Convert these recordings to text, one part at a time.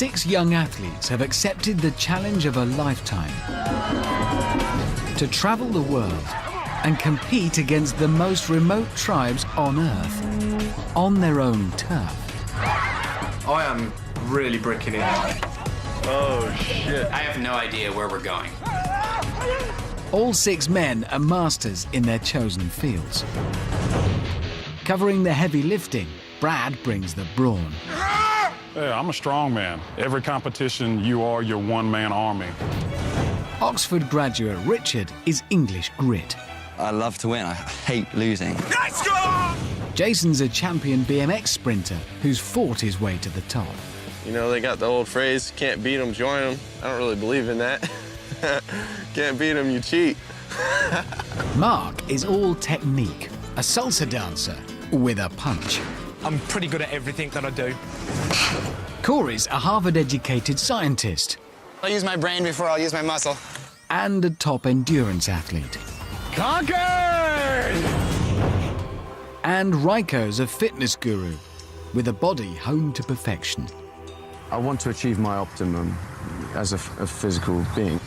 6 young athletes have accepted the challenge of a lifetime to travel the world and compete against the most remote tribes on Earth, on their own turf. I am really bricking it. Oh, shit. I have no idea where we're going. All 6 men are masters in their chosen fields. Covering the heavy lifting, Brad brings the brawn. Yeah, I'm a strong man. Every competition, you are your one-man army. Oxford graduate Richard is English grit. I love to win. I hate losing. Let's go! Jason's a champion BMX sprinter who's fought his way to the top. You know, they got the old phrase, can't beat them, join them. I don't really believe in that. Can't beat them, you cheat. Mark is all technique, a salsa dancer with a punch. I'm pretty good at everything that I do. Corey's a Harvard-educated scientist I'll use my brain before I'll use my muscle. and a top endurance athlete. Conquered! And Raiko's a fitness guru with a body honed to perfection. I want to achieve my optimum as a physical being.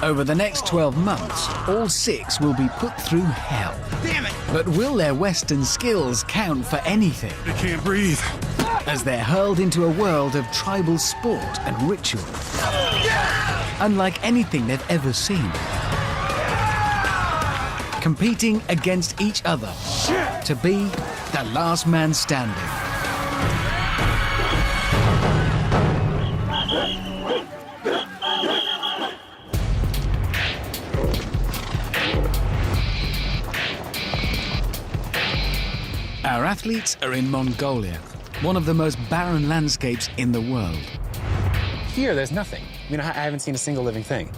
Over the next 12 months, all 6 will be put through hell. Damn it! But will their Western skills count for anything I can't breathe. as they're hurled into a world of tribal sport and ritual, unlike anything they've ever seen? Competing against each other to be the last man standing. Our athletes are in Mongolia, one of the most barren landscapes in the world. Here, there's nothing. I mean, I haven't seen a single living thing.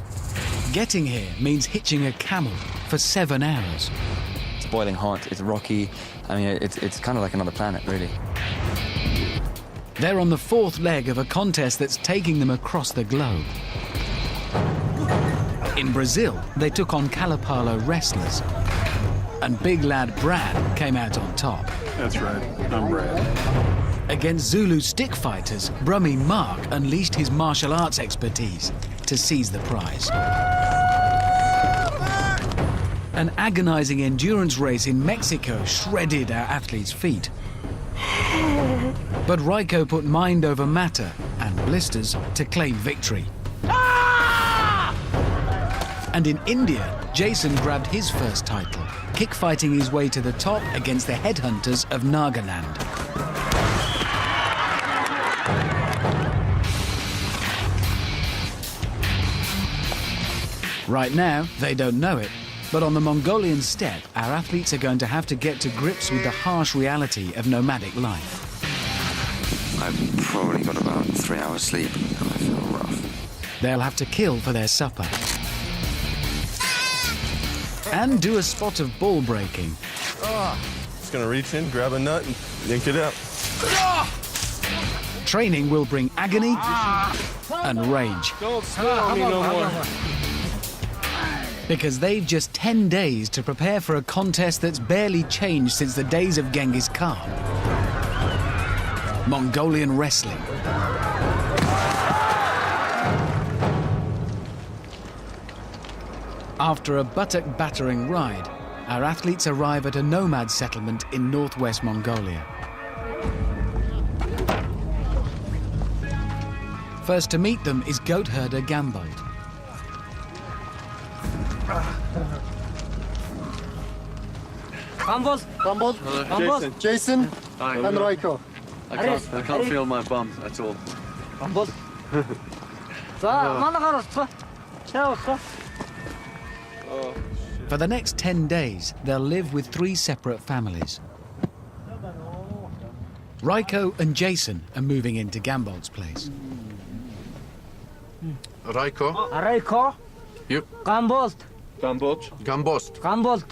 Getting here means hitching a camel for 7 hours. It's boiling hot, it's rocky. I mean, it's kind of like another planet, really. They're on the 4th leg of a contest that's taking them across the globe. In Brazil, they took on Kalapalo wrestlers, and big lad Brad came out on top. That's right. I'm Brad. Against Zulu stick fighters, Brummy Mark unleashed his martial arts expertise to seize the prize. An agonizing endurance race in Mexico shredded our athletes' feet. But Raiko put mind over matter and blisters to claim victory. And in India, Jason grabbed his first title, kick-fighting his way to the top against the headhunters of Nagaland. Right now, they don't know it, but on the Mongolian steppe, our athletes are going to have to get to grips with the harsh reality of nomadic life. I've probably got about 3 hours sleep, and I feel rough. They'll have to kill for their supper. And do a spot of ball breaking. Just gonna reach in, grab a nut, and yank it out. Training will bring agony and rage. Don't slow me no more. Because they've just 10 days to prepare for a contest that's barely changed since the days of Genghis Khan. Mongolian wrestling. After a buttock-battering ride, our athletes arrive at a nomad settlement in northwest Mongolia. First to meet them is goat herder Gambold. Gambold, Jason, and Raiko. I can't feel my bum at all. For the next 10 days, they'll live with 3 separate families. Raiko and Jason are moving into Gambold's place. Raiko. Raiko. Yep. Gambold. Gambold. Gambost. Gambold.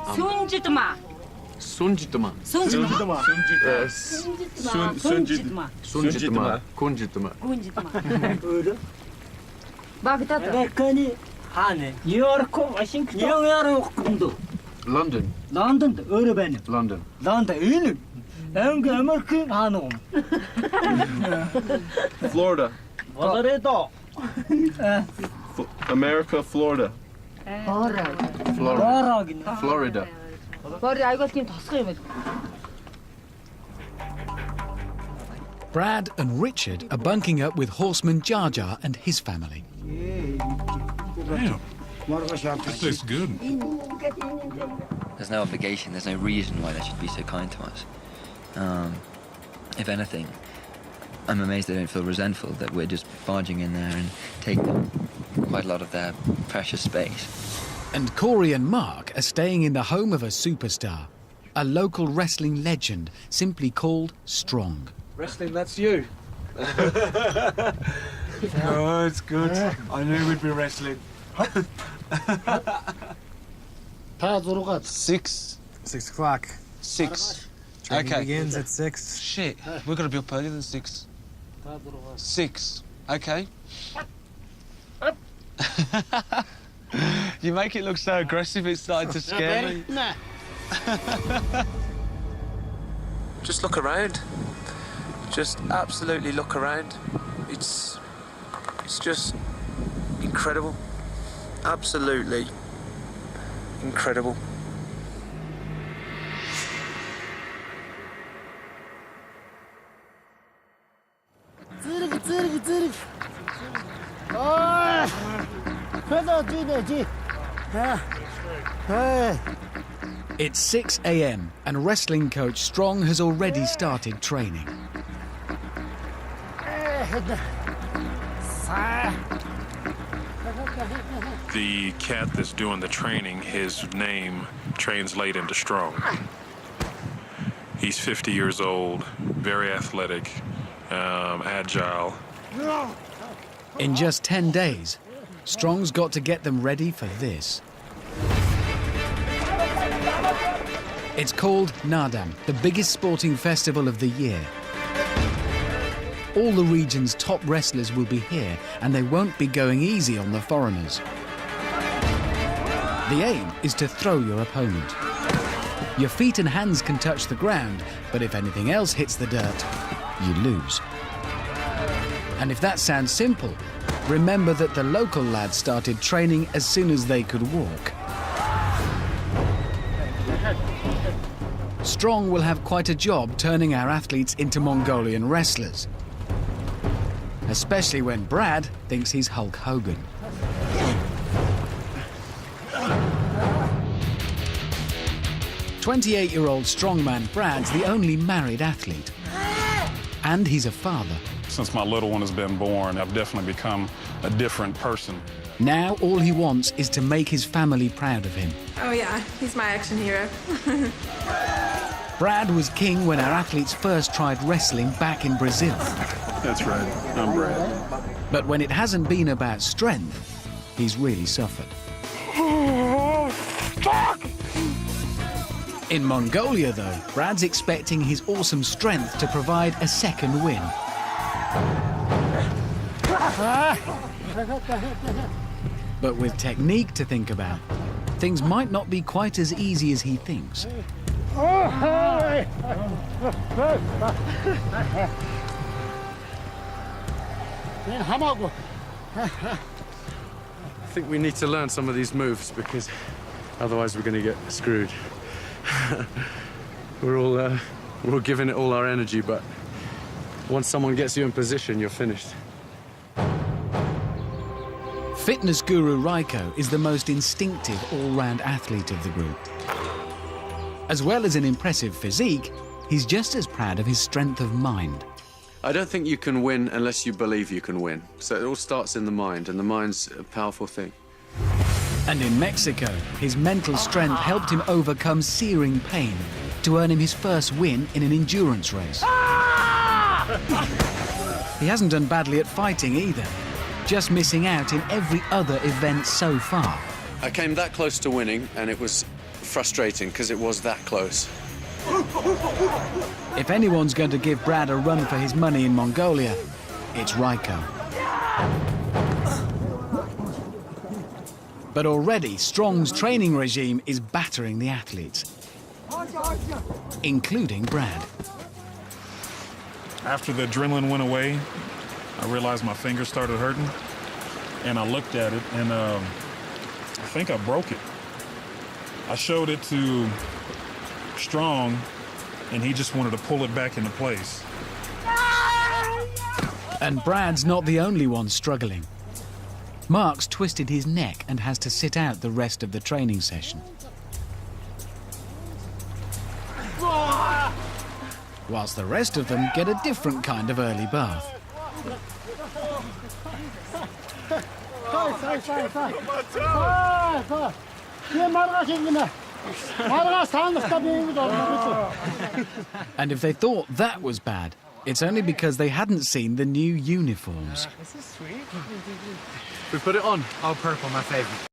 Sunjitma. Sunjitma. Sunjitma. Sunjitma. Sunjitma. Kunjitma. Kunjitma. Baghdad. Amerikani. Hane. New York. Washington. New York. London. London. Urban. London. London. Florida. America, Florida. Florida. Florida. Brad and Richard are bunking up with horseman Jar Jar and his family. Damn. This tastes good. There's no obligation, there's no reason why they should be so kind to us. If anything, I'm amazed they don't feel resentful that we're just barging in there and taking quite a lot of their precious space. And Corey and Mark are staying in the home of a superstar, a local wrestling legend simply called Strong. Wrestling, that's you. Oh, it's good. I knew we'd be wrestling. 6 o'clock. 6. Training Okay. begins at 6. Shit, we've got to be up earlier than 6. 6. Okay. You make it look so aggressive, it's starting to scare me. Just look around. Just absolutely look around. It's just incredible. Absolutely incredible. It's 6 a.m. and wrestling coach Strong has already started training. The cat that's doing the training, his name translates into Strong. He's 50 years old, very athletic, agile. In just 10 days, Strong's got to get them ready for this. It's called Naadam, the biggest sporting festival of the year. All the region's top wrestlers will be here, and they won't be going easy on the foreigners. The aim is to throw your opponent. Your feet and hands can touch the ground, but if anything else hits the dirt, you lose. And if that sounds simple, remember that the local lads started training as soon as they could walk. Strong will have quite a job turning our athletes into Mongolian wrestlers. Especially when Brad thinks he's Hulk Hogan. "28-year-old strongman Brad's the only married athlete. And he's a father. Since my little one has been born, I've definitely become a different person. Now all he wants is to make his family proud of him. Oh yeah, he's my action hero. Brad was king when our athletes first tried wrestling back in Brazil. That's right, I'm Brad. But when it hasn't been about strength, he's really suffered. In Mongolia, though, Brad's expecting his awesome strength to provide a second win. But with technique to think about, things might not be quite as easy as he thinks. I think we need to learn some of these moves because otherwise we're going to get screwed. We're all giving it all our energy, but once someone gets you in position, you're finished. Fitness guru Raiko is the most instinctive all-round athlete of the group. As well as an impressive physique, he's just as proud of his strength of mind. I don't think you can win unless you believe you can win. So it all starts in the mind, and the mind's a powerful thing. And in Mexico, his mental strength helped him overcome searing pain to earn him his first win in an endurance race. He hasn't done badly at fighting either, just missing out in every other event so far. I came that close to winning, and it was frustrating because it was that close. If anyone's going to give Brad a run for his money in Mongolia, it's Raiko. But already, Strong's training regime is battering the athletes. including Brad. After the adrenaline went away, I realized my finger started hurting, and I looked at it, and I think I broke it. I showed it to Strong, and he just wanted to pull it back into place. And Brad's not the only one struggling. Mark's twisted his neck and has to sit out the rest of the training session. Whilst the rest of them get a different kind of early bath. And if they thought that was bad, it's only because they hadn't seen the new uniforms. This is sweet. We put it on. Oh, purple, my favourite.